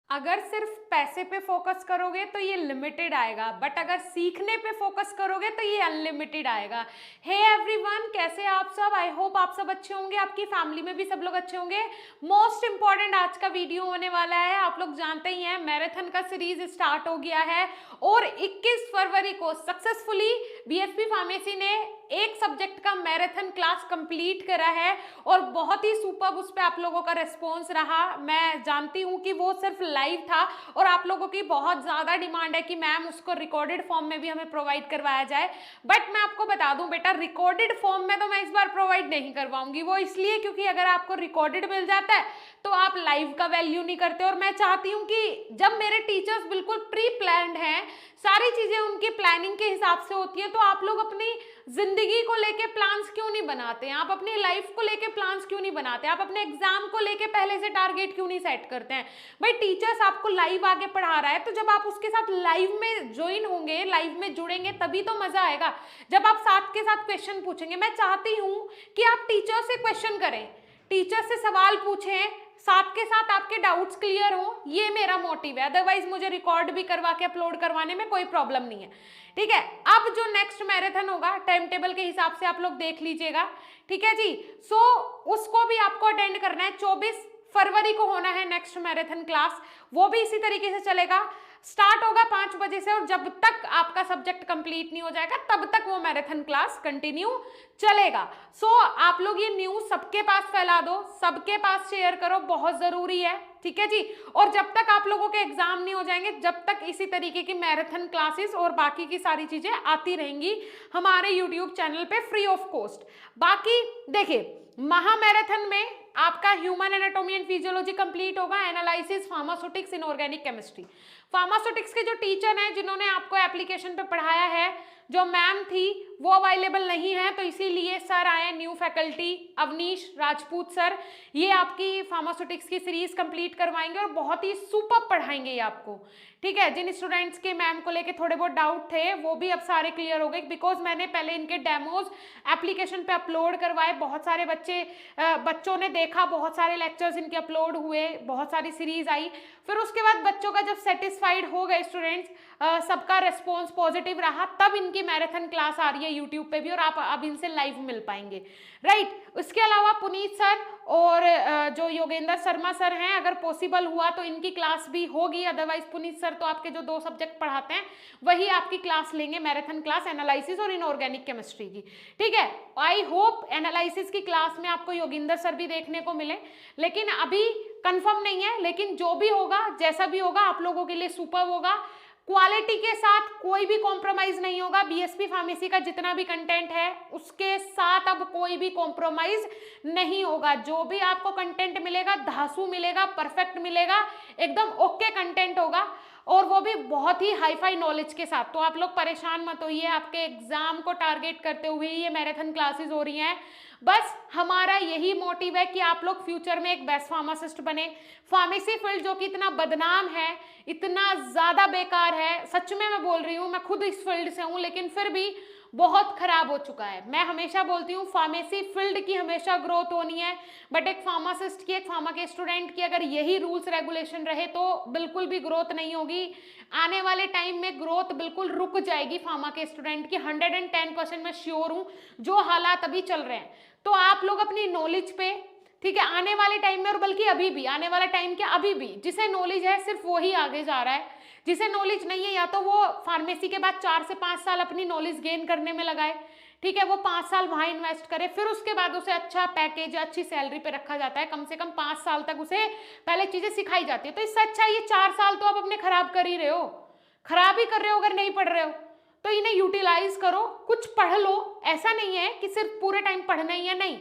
अगर सिर्फ पैसे पे फोकस करोगे तो ये लिमिटेड आएगा, बट अगर सीखने पे फोकस करोगे तो ये अनलिमिटेड आएगा। हे एवरीवन, कैसे आप सब? आई होप आप सब अच्छे होंगे, आपकी फैमिली में भी सब लोग अच्छे होंगे। मोस्ट इंपॉर्टेंट आज का वीडियो होने वाला है। आप लोग जानते ही हैं मैराथन का सीरीज स्टार्ट हो गया है और 21 फरवरी को सक्सेसफुली बीएसपी फार्मेसी ने एक सब्जेक्ट का मैराथन क्लास कंप्लीट करा है और बहुत ही सुपर उस पर आप लोगों का रिस्पॉन्स रहा। मैं जानती हूँ कि वो सिर्फ लाइव था और आप लोगों की बहुत ज़्यादा डिमांड है कि मैम उसको रिकॉर्डेड फॉर्म में भी हमें प्रोवाइड करवाया जाए, बट मैं आपको बता दूं बेटा, रिकॉर्डेड फॉर्म में तो मैं इस बार प्रोवाइड नहीं करवाऊंगी। वो इसलिए क्योंकि अगर आपको रिकॉर्डेड मिल जाता है तो आप लाइव का वैल्यू नहीं करते, और मैं चाहती हूँ कि जब मेरे टीचर्स बिल्कुल प्री प्लान्ड हैं, सारी चीज़ें उनकी प्लानिंग के हिसाब से होती है, तो आप लोग अपनी जिंदगी को लेके प्लान्स क्यों नहीं बनाते हैं? आप अपनी लाइफ को लेके प्लान्स क्यों नहीं बनाते? आप अपने एग्जाम को लेके पहले से टारगेट क्यों नहीं सेट करते हैं? भाई टीचर्स आपको लाइव आगे पढ़ा रहा है, तो जब आप उसके साथ लाइव में ज्वाइन होंगे, लाइव में जुड़ेंगे, तभी तो मजा आएगा। जब आप साथ के साथ क्वेश्चन पूछेंगे, मैं चाहती हूँ कि आप टीचर से क्वेश्चन करें, टीचर से सवाल पूछें, साथ के साथ आपके डाउट्स क्लियर हो, ये मेरा मोटिव है। अदरवाइज मुझे रिकॉर्ड भी करवा के अपलोड करवाने में कोई प्रॉब्लम नहीं है, ठीक है। अब जो नेक्स्ट मैराथन होगा टाइम टेबल के हिसाब से आप लोग देख लीजिएगा, ठीक है जी। सो उसको भी आपको अटेंड करना है। 24 फरवरी को होना है नेक्स्ट मैराथन क्लास, वो भी इसी तरीके से चलेगा। स्टार्ट होगा 5 बजे से और जब तक आपका सब्जेक्ट कंप्लीट नहीं हो जाएगा तब तक वो मैराथन क्लास कंटिन्यू चलेगा। सो आप लोग ये न्यूज सबके पास फैला दो, सबके पास शेयर करो, बहुत जरूरी है, ठीक है जी। और जब तक आप लोगों के एग्जाम नहीं हो जाएंगे, जब तक इसी तरीके की मैराथन क्लासेस और बाकी की सारी चीजें आती रहेंगी हमारे यूट्यूब चैनल पे फ्री ऑफ कॉस्ट। बाकी देखिए, महा मैराथन में आपका human anatomy and physiology complete होगा, analysis, pharmaceutics, inorganic chemistry. Pharmaceutics के जो टीचर हैं जिन्होंने आपको एप्लीकेशन पे पढ़ाया है, जो मैम थी वो अवेलेबल नहीं है, तो इसीलिए सर आए new faculty, Avnish Rajput sir. ये आपकी फार्मास्यूटिक्स की सीरीज कंप्लीट करवाएंगे और बहुत ही सुपर पढ़ाएंगे ये आपको, ठीक है। जिन स्टूडेंट्स के मैम को लेके थोड़े बहुत डाउट थे वो भी अब सारे क्लियर हो गए, बिकॉज मैंने पहले इनके डेमोज एप्लीकेशन पे अपलोड करवाए, बहुत सारे बच्चों ने देखा, बहुत सारे लेक्चर्स इनके अपलोड हुए, बहुत सारी सीरीज आई। फिर उसके बाद बच्चों का जब सेटिस्फाइड हो गए स्टूडेंट्स, सबका रेस्पॉन्स पॉजिटिव रहा, तब इनकी मैराथन क्लास आ रही है यूट्यूब पे भी और आप अब इनसे लाइव मिल पाएंगे, राइट। उसके अलावा पुनीत सर और जो योगेंद्र शर्मा सर हैं, अगर पॉसिबल हुआ तो इनकी क्लास भी होगी, अदरवाइज पुनीत सर तो आपके जो 2 सब्जेक्ट पढ़ाते हैं वही आपकी क्लास लेंगे, मैराथन क्लास एनालिसिस और इनऑर्गेनिक केमिस्ट्री की, ठीक है। आई होप एनालिसिस की क्लास में आपको योगेंद्र सर भी देखने को मिले, लेकिन अभी कंफर्म नहीं है। लेकिन जो भी होगा, जैसा भी होगा, आप लोगों के लिए सुपर होगा। क्वालिटी के साथ कोई भी कॉम्प्रोमाइज नहीं होगा। बीएसपी फार्मेसी का जितना भी कंटेंट है उसके साथ अब कोई भी कॉम्प्रोमाइज नहीं होगा। जो भी आपको कंटेंट मिलेगा धांसू मिलेगा, परफेक्ट मिलेगा, एकदम ओके कंटेंट होगा, और वो भी बहुत ही हाईफाई नॉलेज के साथ। तो आप लोग परेशान मत होइए, आपके एग्जाम को टारगेट करते हुए ये मैराथन क्लासेस हो रही हैं। बस हमारा यही मोटिव है कि आप लोग फ्यूचर में एक बेस्ट फार्मासिस्ट बने। फार्मेसी फील्ड जो कि इतना बदनाम है, इतना ज़्यादा बेकार है, सच में मैं बोल रही हूँ, मैं खुद इस फील्ड से हूँ, लेकिन फिर भी बहुत खराब हो चुका है। मैं हमेशा बोलती हूँ फार्मेसी फील्ड की हमेशा ग्रोथ होनी है, बट एक फार्मासिस्ट की, एक फार्मा के स्टूडेंट की अगर यही रूल्स रेगुलेशन रहे तो बिल्कुल भी ग्रोथ नहीं होगी। आने वाले टाइम में ग्रोथ बिल्कुल रुक जाएगी फार्मा के स्टूडेंट की, 110% मैं श्योर हूँ, जो हालात अभी चल रहे हैं। तो आप लोग अपनी नॉलेज पे, ठीक है, आने वाले टाइम में, और बल्कि अभी भी, आने वाला टाइम क्या, अभी भी जिसे नॉलेज है सिर्फ वो ही आगे जा रहा है। जिसे नॉलेज नहीं है या तो वो फार्मेसी के बाद 4 से 5 साल अपनी नॉलेज गेन करने में लगाए, ठीक है, वो 5 साल वहां इन्वेस्ट करे, फिर उसके बाद उसे अच्छा पैकेज, अच्छी सैलरी पे रखा जाता है। कम से कम 5 साल तक उसे पहले चीजें सिखाई जाती है। तो इससे अच्छा ये 4 साल तो आप अपने खराब कर ही रहे हो, खराब ही कर रहे हो अगर नहीं पढ़ रहे हो, तो इन्हें यूटिलाइज करो, कुछ पढ़ लो। ऐसा नहीं है कि सिर्फ पूरे टाइम पढ़ना ही है, नहीं।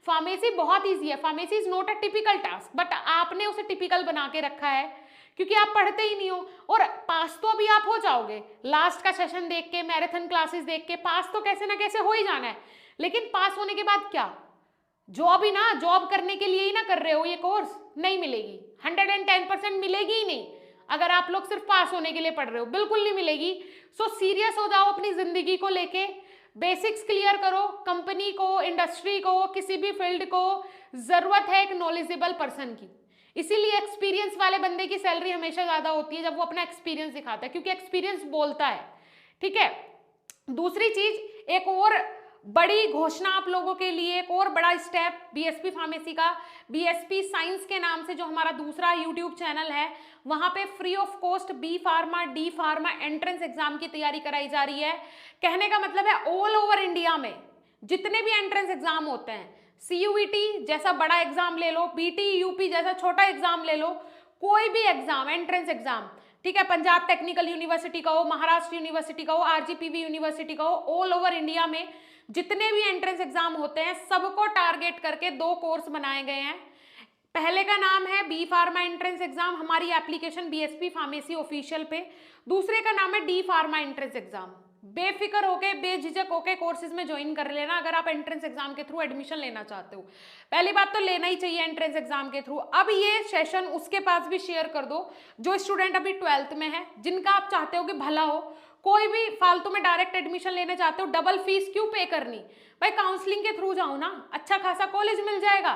फार्मेसी बहुत ईजी है, pharmacy is not a typical task, but आपने उसे टिपिकल बना के रखा है क्योंकि आप पढ़ते ही नहीं हो। और पास तो अभी आप हो जाओगे, लास्ट का सेशन देख के, मैराथन क्लासेस देख के पास तो कैसे ना कैसे हो ही जाना है। लेकिन पास होने के बाद क्या, जॉब ही ना, जॉब करने के लिए ही ना कर रहे हो ये कोर्स, नहीं मिलेगी, 110% मिलेगी ही नहीं अगर आप लोग सिर्फ पास होने के लिए पढ़ रहे हो, बिल्कुल नहीं मिलेगी। सो सीरियस हो जाओ अपनी जिंदगी को लेके, बेसिक्स क्लियर करो। कंपनी को, इंडस्ट्री को, किसी भी फील्ड को जरूरत है एक नॉलेजेबल पर्सन की। इसीलिए एक्सपीरियंस वाले बंदे की सैलरी हमेशा ज्यादा होती है जब वो अपना एक्सपीरियंस दिखाता है, क्योंकि एक्सपीरियंस बोलता है। ठीक है, दूसरी चीज, एक और बड़ी घोषणा आप लोगों के लिए, एक और बड़ा स्टेप बीएसपी फार्मेसी का, बीएसपी साइंस के नाम से जो हमारा दूसरा यूट्यूब चैनल है, वहां पे free of cost B pharma, D pharma entrance exam की तैयारी कराई जा रही है। कहने का मतलब है ऑल ओवर इंडिया में जितने भी एंट्रेंस एग्जाम होते हैं, सीयूईटी जैसा बड़ा एग्जाम ले लो, बीटी यूपी जैसा छोटा एग्जाम ले लो, कोई भी एग्जाम, एंट्रेंस एग्जाम, ठीक है, पंजाब टेक्निकल यूनिवर्सिटी का हो, महाराष्ट्र यूनिवर्सिटी का हो, आरजीपीवी यूनिवर्सिटी का हो, ऑल ओवर इंडिया में जितने भी एंट्रेंस एग्जाम होते हैं सबको टारगेट करके 2 कोर्स बनाए गए हैं। पहले का नाम है बी फार्मा एंट्रेंस एग्जाम, हमारी एप्लीकेशन बीएसपी फार्मेसी ऑफिशियल पे। दूसरे का नाम है डी फार्मा एंट्रेंस एग्जाम। बेफिक्र होके, बेझिझक होके कोर्सेज में ज्वाइन कर लेना अगर आप एंट्रेंस एग्जाम के थ्रू एडमिशन लेना चाहते हो। पहली बात तो लेना ही चाहिए एंट्रेंस एग्जाम के थ्रू। अब ये सेशन उसके पास भी शेयर कर दो जो स्टूडेंट अभी 12th में है, जिनका आप चाहते हो कि भला हो, कोई भी फालतू में डायरेक्ट एडमिशन लेने चाहते हो, डबल फीस क्यों पे करनी भाई, काउंसलिंग के थ्रू जाओ ना, अच्छा खासा कॉलेज मिल जाएगा,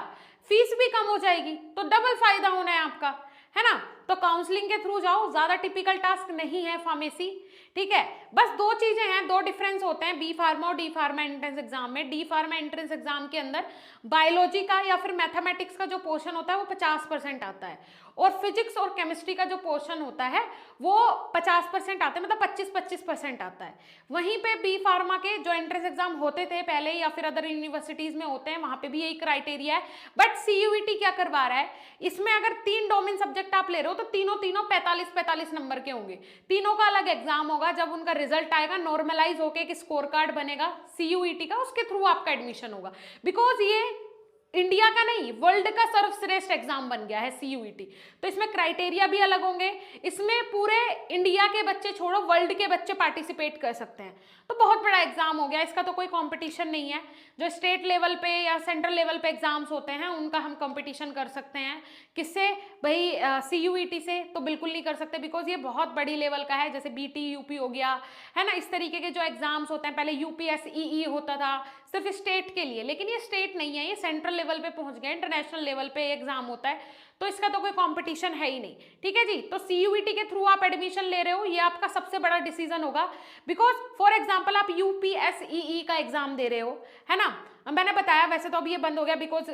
फीस भी कम हो जाएगी, तो डबल फायदा होना है आपका, है ना। तो काउंसलिंग के थ्रू जाओ, ज्यादा टिपिकल टास्क नहीं है फार्मेसी। ठीक है, बस 2 चीजें हैं, 2 डिफरेंस होते हैं बी फार्मा और डी फार्मा एंट्रेंस एग्जाम में। डी फार्मा एंट्रेंस एग्जाम के अंदर बायोलॉजी का या फिर मैथमेटिक्स का जो पोर्शन होता है वो 50% आता है, और फिजिक्स और केमिस्ट्री का जो पोर्शन होता है वो 50% आता है, मतलब 25-25% आता है। वहीं पे बी फार्मा के जो एंट्रेंस एग्जाम होते थे पहले या फिर अदर यूनिवर्सिटीज में होते हैं, वहां पे भी यही क्राइटेरिया है। बट सीयूईटी क्या करवा रहा है, इसमें अगर 3 डोमेन सब्जेक्ट आप ले रहे हो तो तीनों 45-45 नंबर के होंगे, तीनों का अलग एग्जाम होगा। जब उनका रिजल्ट आएगा, नॉर्मलाइज होके एक स्कोर कार्ड बनेगा सीयूईटी का, उसके थ्रू आपका एडमिशन होगा। बिकॉज ये इंडिया का नहीं, वर्ल्ड का सर्वश्रेष्ठ एग्जाम बन गया है सीयूईटी, तो इसमें क्राइटेरिया भी अलग होंगे। इसमें पूरे इंडिया के बच्चे छोड़ो, वर्ल्ड के बच्चे पार्टिसिपेट कर सकते हैं, तो बहुत बड़ा एग्जाम हो गया। इसका तो कोई कंपटीशन नहीं है। जो स्टेट लेवल पे या सेंट्रल लेवल पे एग्जाम्स होते हैं उनका हम कंपटीशन कर सकते हैं, किससे भाई, सीयूईटी से तो बिल्कुल नहीं कर सकते, बिकॉज ये बहुत बड़ी लेवल का है। जैसे बीटी यूपी हो गया, है ना, इस तरीके के जो एग्जाम्स होते हैं, पहले यूपीएसई होता था सिर्फ स्टेट के लिए, लेकिन ये स्टेट नहीं है, ये सेंट्रल लेवल पे पहुंच गया, इंटरनेशनल लेवल पे एग्जाम होता है, तो इसका तो कोई कंपटीशन है ही नहीं। ठीक है जी, तो सीयूईटी के थ्रू आप एडमिशन ले रहे हो, ये आपका सबसे बड़ा डिसीजन होगा। बिकॉज फॉर एग्जांपल आप यूपीएसई का एग्जाम दे रहे हो, है ना, मैंने बताया वैसे तो अभी ये बंद हो गया, बिकॉज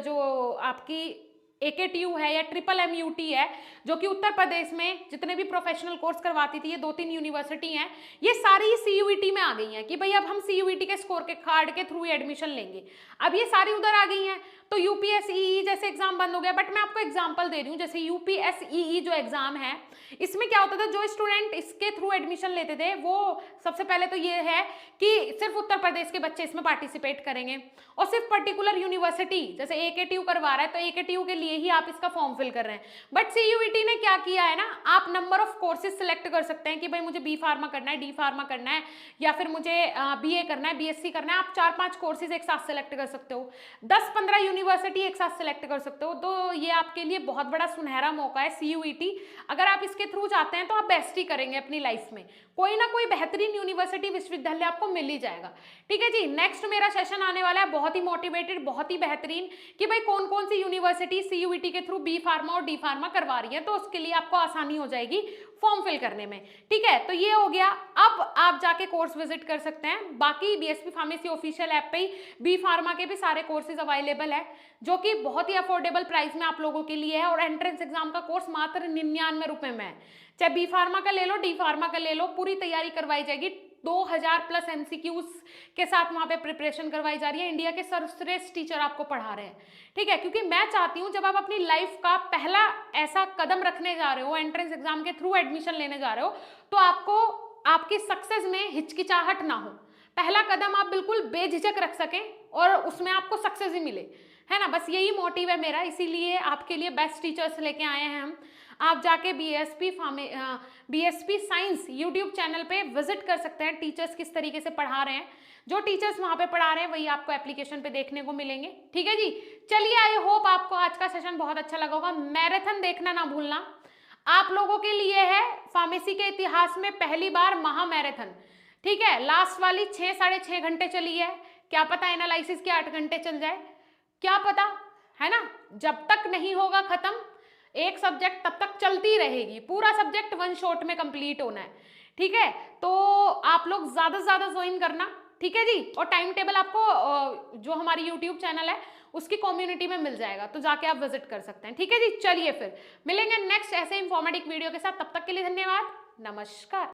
जो आपकी AKTU है या MMUT है, जो कि उत्तर प्रदेश में जितने भी प्रोफेशनल कोर्स करवाती थी, ये 2-3 यूनिवर्सिटी हैं, ये सारी सीयूईटी में आ गई हैं कि भाई अब हम सीयूईटी के स्कोर के कार्ड के थ्रू एडमिशन लेंगे। अब ये सारी उधर आ गई हैं, तो यूपीएसई जैसे एग्जाम बंद हो गया। बट मैं आपको एग्जांपल दे रही हूँ, जैसे यूपीएसई जो एग्जाम है, इसमें क्या होता था, जो स्टूडेंट इसके थ्रू एडमिशन लेते थे वो सबसे पहले तो ये है कि सिर्फ उत्तर प्रदेश के बच्चे इसमें पार्टिसिपेट करेंगे, और सिर्फ पर्टिकुलर यूनिवर्सिटी जैसे AKTU करवा रहा है तो AKTU के लिए ही आप इसका फॉर्म फिल कर रहे हैं। बट सीयूईटी ने क्या किया है ना, आप नंबर ऑफ कोर्सेज सिलेक्ट कर सकते हैं कि भाई मुझे बी फार्मा करना है, डी फार्मा करना है, या फिर मुझे BA करना है, BSc करना है। आप 4-5 कोर्सेज एक साथ सिलेक्ट कर सकते हो, 10-15 यूनिवर्सिटी एक साथ सिलेक्ट कर सकते हो, तो ये आपके लिए बहुत बड़ा सुनहरा मौका है सीयूईटी। अगर आप इसके थ्रू जाते हैं तो आप बेस्ट ही करेंगे अपनी लाइफ में, कोई ना कोई बेहतरीन यूनिवर्सिटी विश्वविद्यालय आपको मिल ही जाएगा। ठीक है जी, नेक्स्ट मेरा सेशन आने वाला है बहुत ही मोटिवेटेड, बहुत ही बेहतरीन, कि भाई कौन कौन सी यूनिवर्सिटी सीयूईटी के थ्रू बी फार्मा और डी फार्मा करवा रही है, तो उसके लिए आपको आसानी हो जाएगी फॉर्म फिल करने में। ठीक है, तो ये हो गया। अब आप जाके कोर्स विजिट कर सकते हैं, बाकी बीएसपी फार्मेसी ऑफिशियल ऐप पे ही बी फार्मा के भी सारे कोर्सेज अवेलेबल है, जो कि बहुत ही अफोर्डेबल प्राइस में आप लोगों के लिए है, और एंट्रेंस एग्जाम का कोर्स मात्र 99 रुपए में है। चाहे बी फार्मा का ले लो, डी फार्मा का ले लो, पूरी तैयारी करवाई जाएगी। 2000+ MCQs के साथ वहां पे प्रिपरेशन करवाई जा रही है, इंडिया के सर्वश्रेष्ठ टीचर आपको पढ़ा रहे हैं। ठीक है, क्योंकि मैं चाहती हूं जब आप अपनी लाइफ का पहला ऐसा कदम रखने जा रहे हो, एंट्रेंस एग्जाम के थ्रू एडमिशन लेने जा रहे हो, तो आपको आपकी सक्सेस में हिचकिचाहट ना हो, पहला कदम आप बिल्कुल बेझिझक रख सकें और उसमें आपको सक्सेस ही मिले, है ना। बस यही मोटिव है मेरा, इसीलिए आपके लिए बेस्ट टीचर्स लेके आए हैं हम। आप जाके बीएसपी साइंस यूट्यूब चैनल पे विजिट कर सकते हैं, टीचर्स किस तरीके से पढ़ा रहे हैं, जो टीचर्स वहां पे पढ़ा रहे हैं वही आपको एप्लीकेशन पे देखने को मिलेंगे। ठीक है जी, चलिए, आई होप आपको आज का सेशन बहुत अच्छा लगा होगा। मैराथन देखना ना भूलना, आप लोगों के लिए है फार्मेसी के इतिहास में पहली बार महामैराथन। ठीक है, लास्ट वाली 6-6.5 घंटे चली है, क्या पता एनालिसिस के 8 घंटे चल जाए, क्या पता, है ना। जब तक नहीं होगा खत्म, एक सब्जेक्ट तब तक चलती रहेगी, पूरा सब्जेक्ट वन शॉट में कंप्लीट होना है, ठीक है। तो आप लोग ज्यादा से ज्यादा ज्वाइन करना, ठीक है जी। और टाइम टेबल आपको जो हमारी यूट्यूब चैनल है उसकी कम्युनिटी में मिल जाएगा, तो जाके आप विजिट कर सकते हैं, ठीक है जी। चलिए फिर मिलेंगे नेक्स्ट ऐसे इंफॉर्मेटिव वीडियो के साथ, तब तक के लिए धन्यवाद, नमस्कार।